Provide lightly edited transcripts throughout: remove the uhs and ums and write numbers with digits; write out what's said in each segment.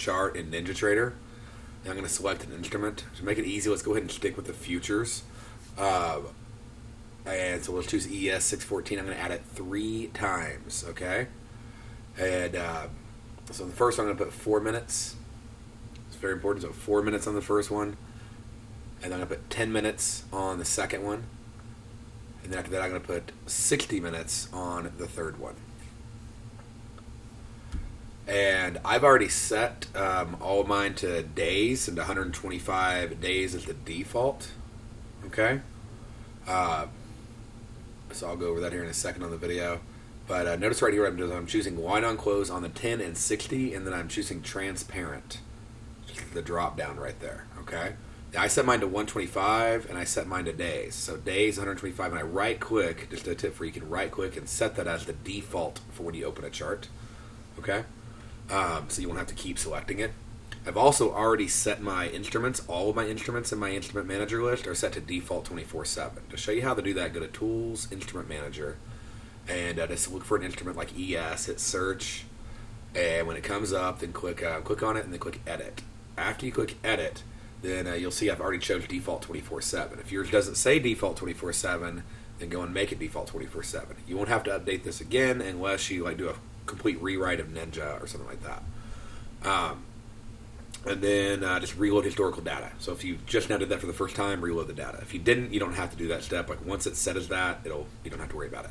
chart in NinjaTrader. Now I'm going to select an instrument. To make it easy, let's go ahead and stick with the futures. And so let's choose ES 614. I'm going to add it 3 times, okay? And so the first one I'm going to put 4 minutes. It's very important. So 4 minutes on the first one. And then I'm going to put 10 minutes on the second one. And then after that, I'm going to put 60 minutes on the third one. And I've already set all of mine to days, and 125 days is the default. Okay? So I'll go over that here in a second on the video. But notice right here what I'm doing. I'm choosing wide on close on the 10 and 60, and then I'm choosing transparent. Just the drop down right there. Okay? Now I set mine to 125, and I set mine to days. So days 125, and I right click, just a tip for you can right click and set that as the default for when you open a chart. Okay? So you won't have to keep selecting it. I've also already set my instruments. All of my instruments in my instrument manager list are set to default 24/7. To show you how to do that, go to Tools, Instrument Manager, and just look for an instrument like ES, hit search, and when it comes up, then click on it, and then click Edit. After you click Edit, then you'll see I've already chosen default 24/7. If yours doesn't say default 24/7, then go and make it default 24/7. You won't have to update this again unless you do a complete rewrite of Ninja or something like that. And then just reload historical data. So if you just now did that for the first time, reload the data. If you didn't, you don't have to do that step. Like once it's set as that, you don't have to worry about it.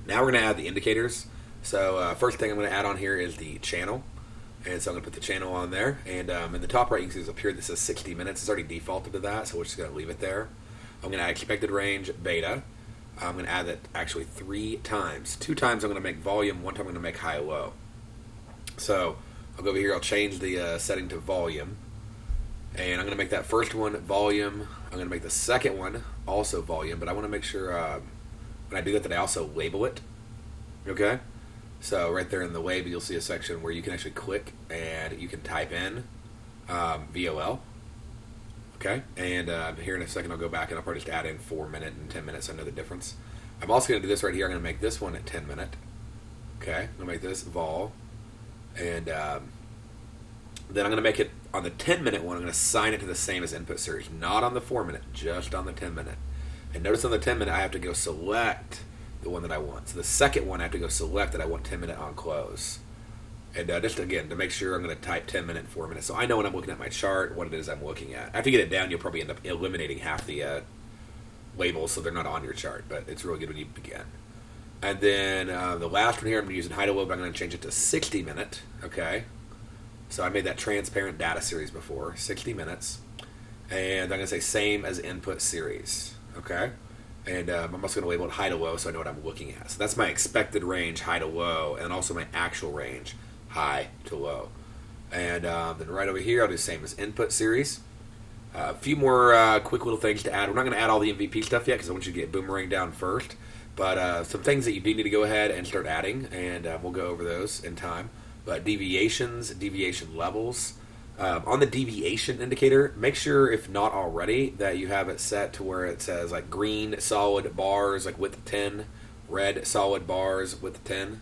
Now we're going to add the indicators. So first thing I'm going to add on here is the channel. And so I'm going to put the channel on there. And in the top right, you can see there's up here that says 60 minutes. It's already defaulted to that, so we're just going to leave it there. I'm going to add expected range beta. I'm going to add that actually 3 times. 2 times I'm going to make volume, 1 time I'm going to make high-low. So I'll go over here, I'll change the setting to volume. And I'm going to make that first one volume. I'm going to make the second one also volume, but I want to make sure when I do that I also label it. Okay? So right there in the label, you'll see a section where you can actually click and you can type in VOL. Okay, and here in a second I'll go back and I'll probably just add in 4 minute and 10 minutes so I know the difference. I'm also going to do this right here. I'm going to make this one at 10 minute. Okay, I'm going to make this vol. And then I'm going to make it on the 10 minute one, I'm going to assign it to the same as input series. Not on the 4 minute, just on the 10 minute. And notice on the 10 minute I have to go select the one that I want. So the second one I have to go select that I want 10 minute on close. And just again, to make sure I'm going to type 10 minute and 4 minutes. So I know when I'm looking at my chart what it is I'm looking at. After you get it down, you'll probably end up eliminating half the labels so they're not on your chart. But it's really good when you begin. And then the last one here, I'm going to use in high to low, but I'm going to change it to 60 minute. Okay. So I made that transparent data series before, 60 minutes. And I'm going to say same as input series. Okay. And I'm also going to label it high to low so I know what I'm looking at. So that's my expected range, high to low, and also my actual range, high to low. And then right over here, I'll do same as input series. A few more quick little things to add. We're not going to add all the MVP stuff yet because I want you to get Boomerang down first. But some things that you do need to go ahead and start adding, and we'll go over those in time. But deviations, deviation levels. On the deviation indicator, make sure, if not already, that you have it set to where it says like green solid bars, like width 10, red solid bars width 10.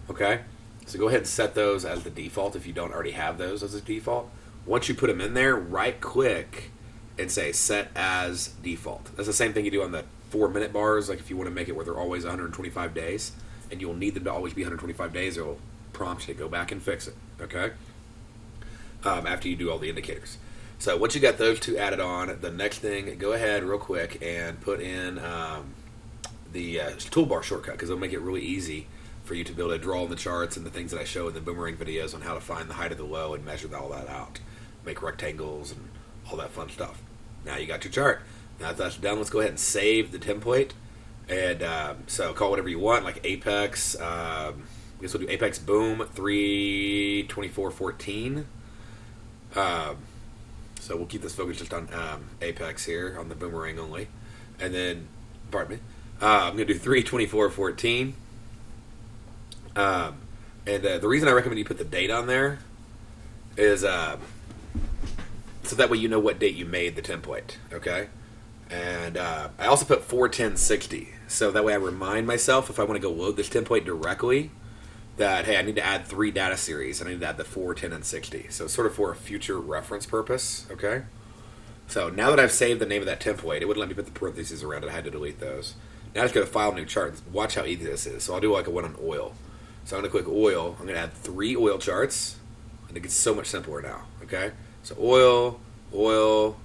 Okay? So go ahead and set those as the default if you don't already have those as a default. Once you put them in there, right click and say set as default. That's the same thing you do on the 4 minute bars, like if you want to make it where they're always 125 days, and you'll need them to always be 125 days, it'll prompt you to go back and fix it. Okay? After you do all the indicators. So once you got those two added on, the next thing, go ahead real quick and put in the toolbar shortcut, because it'll make it really easy for you to be able to draw on the charts and the things that I show in the Boomerang videos on how to find the height of the low and measure all that out. Make rectangles and all that fun stuff. Now you got your chart. Now that that's done, let's go ahead and save the template. And so call whatever you want, like Apex. I guess we'll do Apex Boom 32414. So we'll keep this focused just on Apex here, on the Boomerang only. And then, pardon me, I'm going to do 32414. And the reason I recommend you put the date on there is so that way you know what date you made the template, okay? And I also put 41060, so that way I remind myself if I want to go load this template directly, that, hey, I need to add 3 data series. I need to add the 4, 10, and 60. So it's sort of for a future reference purpose, okay? So now that I've saved the name of that template, it wouldn't let me put the parentheses around it. I had to delete those. Now I just go to File, New Chart. Watch how easy this is. So I'll do like a one on oil. So I'm going to click oil. I'm going to add 3 oil charts. And it gets so much simpler now, okay? So oil, oil,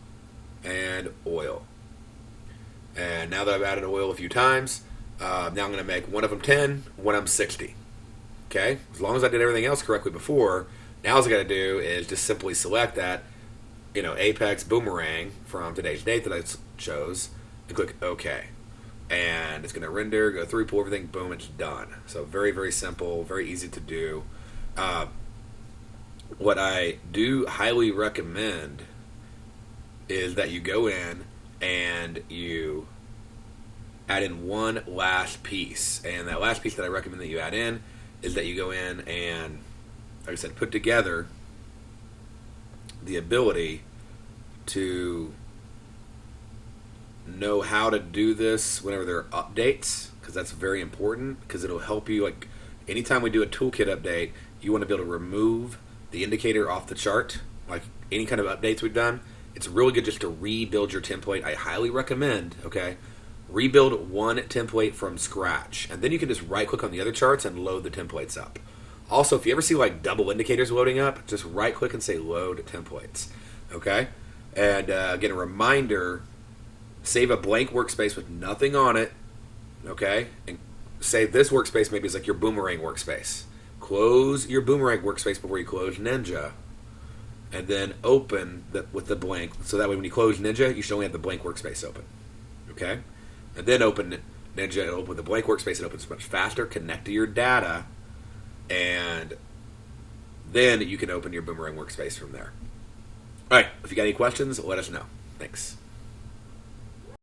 and oil. And now that I've added oil a few times, now I'm going to make one of them 10, one of them 60. Okay? As long as I did everything else correctly before, now all I got to do is just simply select that, Apex Boomerang from today's date that I chose, and click OK. And it's going to render, go through, pull everything, boom, it's done. So very, very simple, very easy to do. What I do highly recommend is that you go in and you add in one last piece. And that last piece that I recommend that you add in is that you go in and, like I said, put together the ability to know how to do this whenever there are updates, because that's very important, because it'll help you. Like anytime we do a toolkit update, you want to be able to remove the indicator off the chart. Like any kind of updates we've done, it's really good just to rebuild your template. I highly recommend, okay, rebuild one template from scratch, and then you can just right click on the other charts and load the templates up. Also, if you ever see like double indicators loading up, just right click and say load templates, okay? And again, a reminder, save a blank workspace with nothing on it, okay? And save this workspace maybe as like your Boomerang workspace. Close your Boomerang workspace before you close Ninja, and then open with the blank, so that way when you close Ninja, you should only have the blank workspace open, okay? And then open Ninja, and open with the blank workspace, it opens much faster, connect to your data, and then you can open your Boomerang workspace from there. All right, if you got any questions, let us know. Thanks.